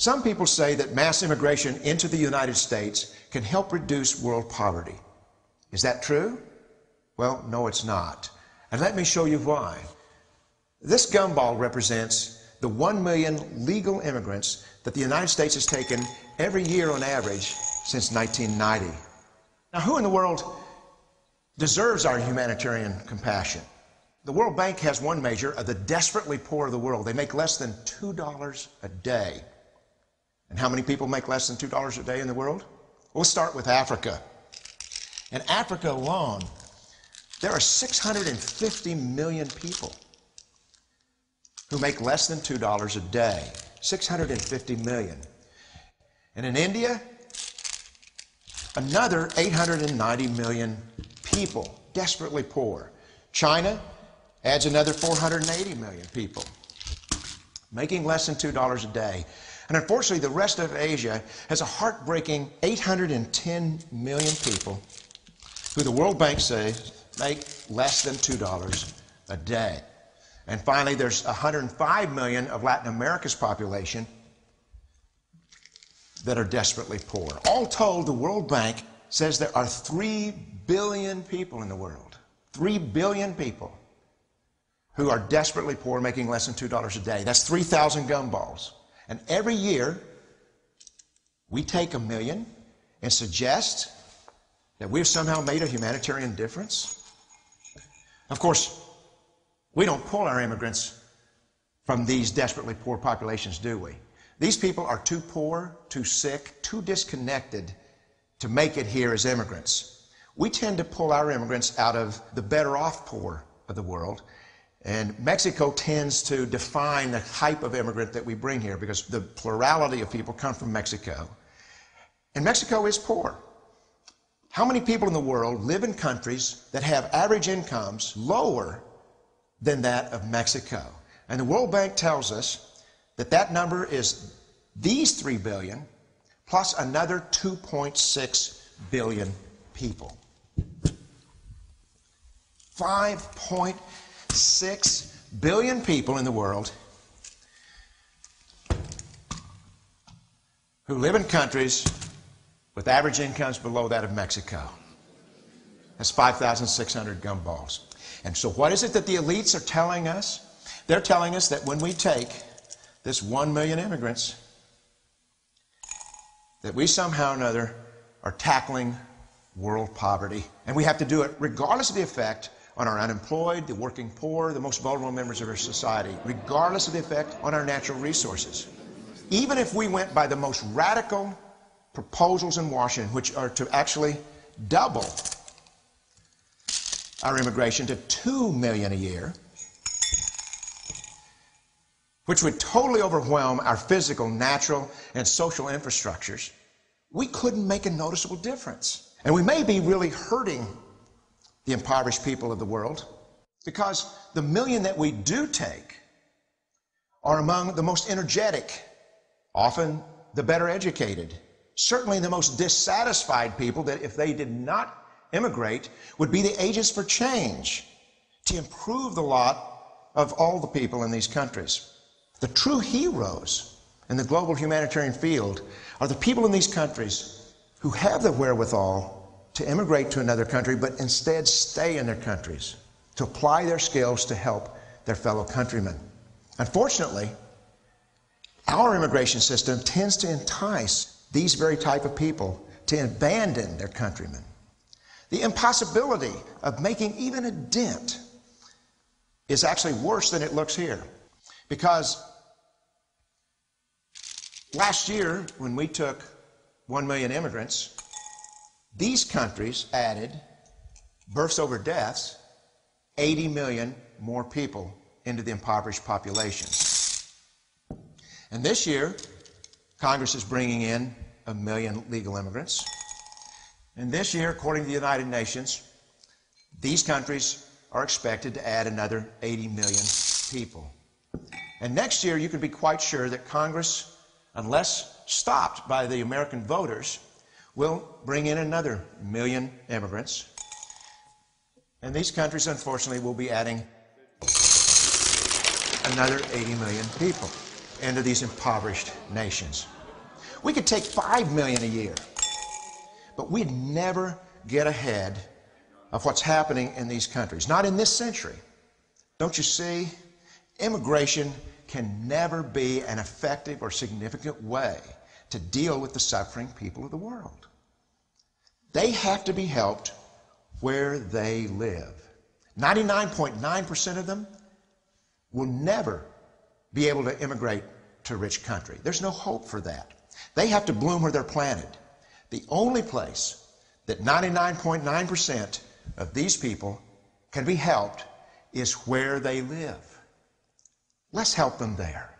Some people say that mass immigration into the United States can help reduce world poverty. Is that true? Well, no, it's not. And let me show you why. This gumball represents the 1 million legal immigrants that the United States has taken every year on average since 1990. Now, who in the world deserves our humanitarian compassion? The World Bank has one measure of the desperately poor of the world. They make less than $2 a day. And how many people make less than $2 a day in the world? We'll start with Africa. In Africa alone, there are 650 million people who make less than $2 a day. 650 million. And in India, another 890 million people, desperately poor. China adds another 480 million people, making less than $2 a day. And unfortunately, the rest of Asia has a heartbreaking 810 million people who the World Bank says make less than $2 a day. And finally, there's 105 million of Latin America's population that are desperately poor. All told, the World Bank says there are 3 billion people in the world, 3 billion people who are desperately poor, making less than $2 a day. That's 3,000 gumballs. And every year, we take 1 million and suggest that we've somehow made a humanitarian difference. Of course, we don't pull our immigrants from these desperately poor populations, do we? These people are too poor, too sick, too disconnected to make it here as immigrants. We tend to pull our immigrants out of the better off poor of the world. And Mexico tends to define the type of immigrant that we bring here because the plurality of people come from Mexico. And Mexico is poor. How many people in the world live in countries that have average incomes lower than that of Mexico? And the World Bank tells us that that number is these 3 billion plus another 2.6 billion people. 5.6 billion people in the world who live in countries with average incomes below that of Mexico. That's 5,600 gumballs. And so what is it that the elites are telling us? They're telling us that when we take this 1 million immigrants, that we somehow or another are tackling world poverty. And we have to do it regardless of the effect on our unemployed, the working poor, the most vulnerable members of our society, regardless of the effect on our natural resources. Even if we went by the most radical proposals in Washington, which are to actually double our immigration to 2 million a year, which would totally overwhelm our physical, natural, and social infrastructures, we couldn't make a noticeable difference. And we may be really hurting the impoverished people of the world because the million that we do take are among the most energetic, often the better educated, certainly the most dissatisfied people that if they did not immigrate would be the agents for change to improve the lot of all the people in these countries. The true heroes in the global humanitarian field are the people in these countries who have the wherewithal to immigrate to another country, but instead stay in their countries, to apply their skills to help their fellow countrymen. Unfortunately, our immigration system tends to entice these very type of people to abandon their countrymen. The impossibility of making even a dent is actually worse than it looks here. Because last year, when we took 1 million immigrants, these countries added, births over deaths, 80 million more people into the impoverished populations. And this year, Congress is bringing in 1 million legal immigrants. And this year, according to the United Nations, these countries are expected to add another 80 million people. And next year, you can be quite sure that Congress, unless stopped by the American voters, will bring in another 1 million immigrants. And these countries, unfortunately, will be adding another 80 million people into these impoverished nations. We could take 5 million a year. But we'd never get ahead of what's happening in these countries. Not in this century. Don't you see? Immigration can never be an effective or significant way to deal with the suffering people of the world. They have to be helped where they live. 99.9% of them will never be able to immigrate to a rich country. There's no hope for that. They have to bloom where they're planted. The only place that 99.9% of these people can be helped is where they live. Let's help them there.